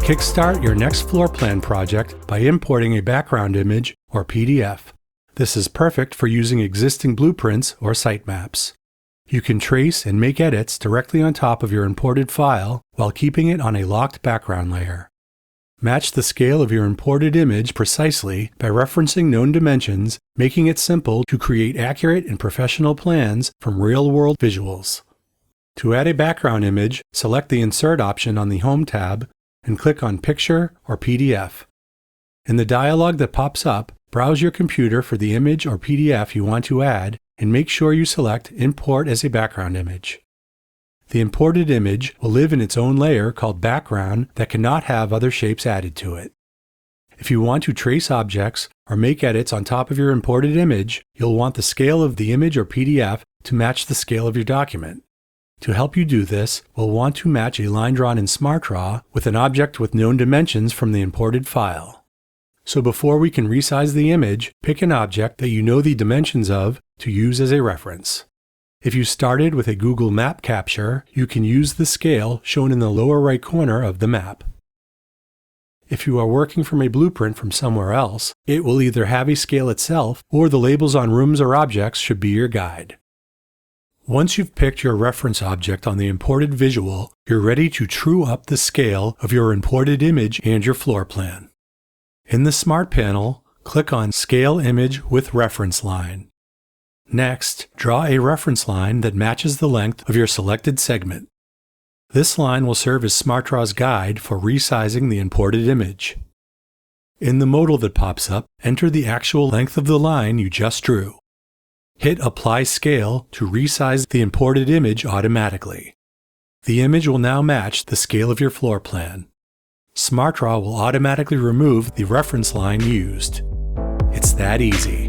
Kickstart your next floor plan project by importing a background image or PDF. This is perfect for using existing blueprints or site maps. You can trace and make edits directly on top of your imported file while keeping it on a locked background layer. Match the scale of your imported image precisely by referencing known dimensions, making it simple to create accurate and professional plans from real-world visuals. To add a background image, select the Insert option on the Home tab and click on Picture or PDF. In the dialog that pops up, browse your computer for the image or PDF you want to add and make sure you select Import as a background image. The imported image will live in its own layer called Background that cannot have other shapes added to it. If you want to trace objects or make edits on top of your imported image, you'll want the scale of the image or PDF to match the scale of your document. To help you do this, we'll want to match a line drawn in SmartDraw with an object with known dimensions from the imported file. So before we can resize the image, pick an object that you know the dimensions of to use as a reference. If you started with a Google Map capture, you can use the scale shown in the lower right corner of the map. If you are working from a blueprint from somewhere else, it will either have a scale itself or the labels on rooms or objects should be your guide. Once you've picked your reference object on the imported visual, you're ready to true up the scale of your imported image and your floor plan. In the Smart panel, click on Scale Image with Reference Line. Next, draw a reference line that matches the length of your selected segment. This line will serve as SmartDraw's guide for resizing the imported image. In the modal that pops up, enter the actual length of the line you just drew. Hit Apply Scale to resize the imported image automatically. The image will now match the scale of your floor plan. SmartDraw will automatically remove the reference line used. It's that easy.